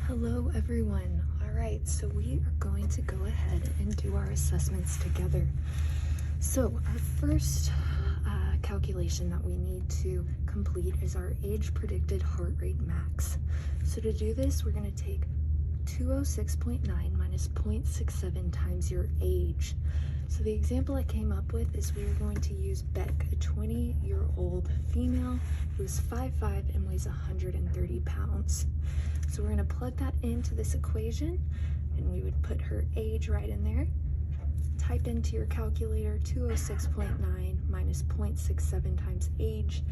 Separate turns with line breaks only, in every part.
Hello everyone. All right, so we are going to go ahead and do our assessments together. So our first calculation that we need to complete is our age predicted heart rate max. So to do this, we're going to take 206.9 minus 0.67 times your age. So the example I came up with is we are going to use Beck, a 20-year-old female who is 5'5" and weighs 130 pounds. So we're going to plug that into this equation, and we would put her age right in there. Type into your calculator 206.9 minus 0.67 times age,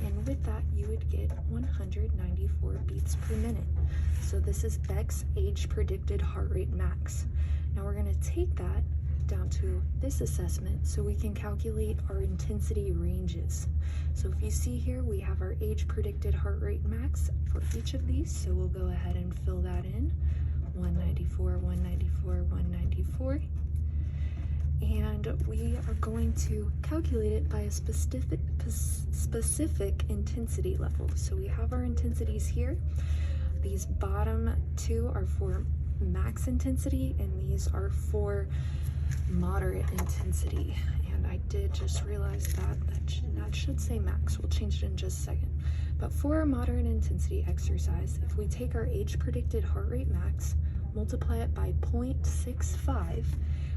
and with that you would get 194 beats per minute. So this is Beck's age predicted heart rate max. Now we're going to take that down to this assessment so we can calculate our intensity ranges. So if you see here, we have our age predicted heart rate max for each of these, so we'll go ahead and fill that in. 194, 194, 194. And we are going to calculate it by a specific intensity level. So we have our intensities here. These bottom two are for max intensity, and these are for moderate intensity. And I did just realize that should say max. We'll change it in just a second. But for a moderate intensity exercise, if we take our age predicted heart rate max, multiply it by 0.65,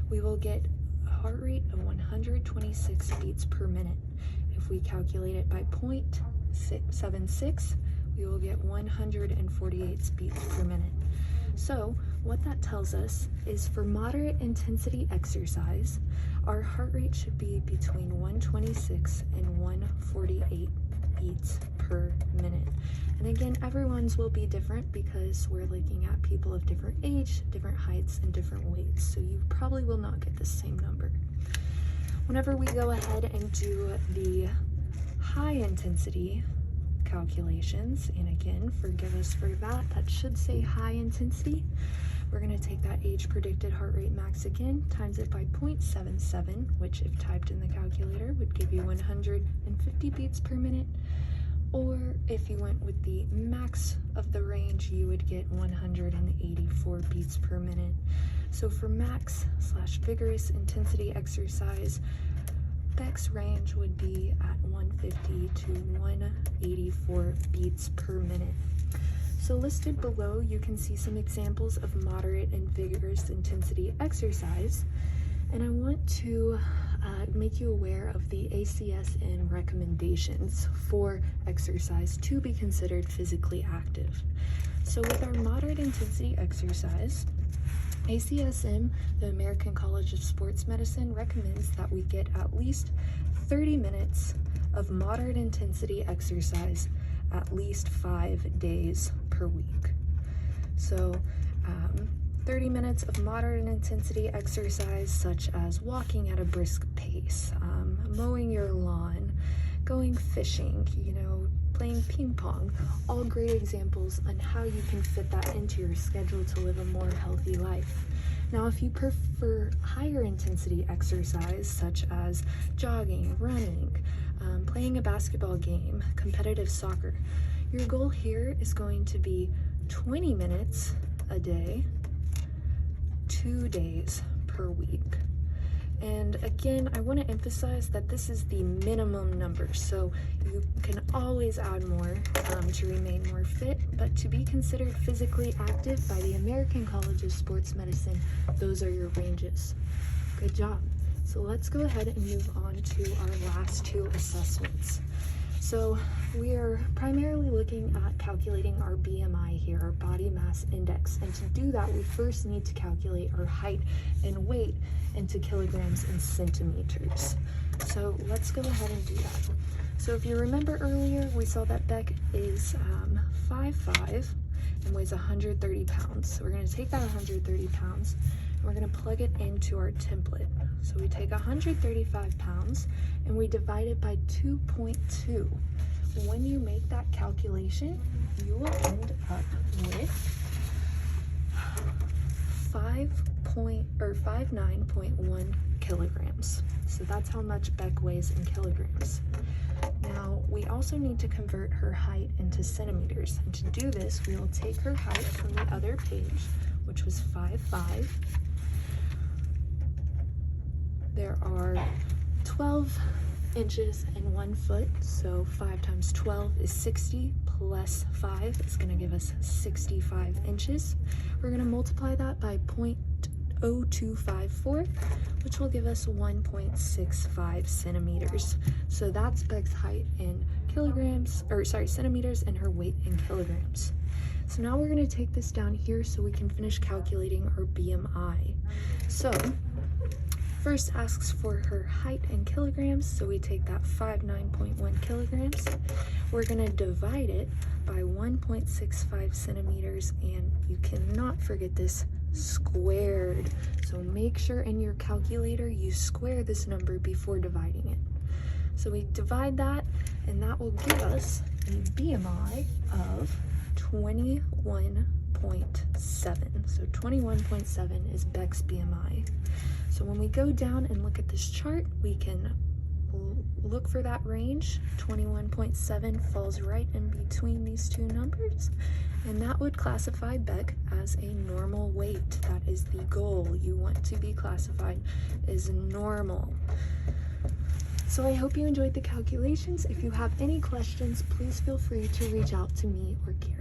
we will get a heart rate of 126 beats per minute. If we calculate it by 0.76, we will get 148 beats per minute. So what that tells us is for moderate intensity exercise, our heart rate should be between 126 and 148 beats per minute. And again, everyone's will be different because we're looking at people of different age, different heights, and different weights. So you probably will not get the same number. Whenever we go ahead and do the high intensity calculations, and again, forgive us for that should say high intensity, we're going to take that age predicted heart rate max again, times it by 0.77, which if typed in the calculator would give you 150 beats per minute, or if you went with the max of the range, you would get 184 beats per minute. So for max / vigorous intensity exercise, Beck's range would be at 150 to 184 beats per minute. So listed below, you can see some examples of moderate and vigorous intensity exercise. And I want to make you aware of the ACSM recommendations for exercise to be considered physically active. So with our moderate intensity exercise, ACSM, the American College of Sports Medicine, recommends that we get at least 30 minutes of moderate intensity exercise at least 5 days per week. So 30 minutes of moderate intensity exercise, such as walking at a brisk pace, mowing your lawn, going fishing, playing ping pong, all great examples on how you can fit that into your schedule to live a more healthy life. Now, if you prefer higher intensity exercise, such as jogging, running, playing a basketball game, competitive soccer, your goal here is going to be 20 minutes a day, 2 days per week. And again, I want to emphasize that this is the minimum number, so you can always add more to remain more fit, but to be considered physically active by the American College of Sports Medicine, those are your ranges. Good job. So let's go ahead and move on to our last two assessments. So we are primarily looking at calculating our BMI here, our body mass index. And to do that, we first need to calculate our height and weight into kilograms and centimeters. So let's go ahead and do that. So if you remember earlier, we saw that Beck is 5'5" and weighs 130 pounds. So we're going to take that 130 pounds and we're going to plug it into our template. So we take 135 pounds and we divide it by 2.2. When you make that calculation, you will end up with 59.1 kilograms. So that's how much Beck weighs in kilograms. Now, we also need to convert her height into centimeters. And to do this, we will take her height from the other page, which was 5'5". There are 12 inches in 1 foot, so 5 times 12 is 60, plus 5 is going to give us 65 inches. We're going to multiply that by 0.0254, which will give us 1.65 centimeters. So that's Bec's height in kilograms, or sorry, centimeters, and her weight in kilograms. So now we're going to take this down here so we can finish calculating our BMI. So first asks for her height in kilograms, so we take that 59.1 kilograms. We're going to divide it by 1.65 centimeters, and you cannot forget this, squared. So make sure in your calculator you square this number before dividing it. So we divide that, and that will give us a BMI of 21.7. So 21.7 is Bec's BMI. So when we go down and look at this chart, we can look for that range. 21.7 falls right in between these two numbers, and that would classify Bec as a normal weight. That is the goal. You want to be classified as normal. So I hope you enjoyed the calculations. If you have any questions, please feel free to reach out to me or Kira.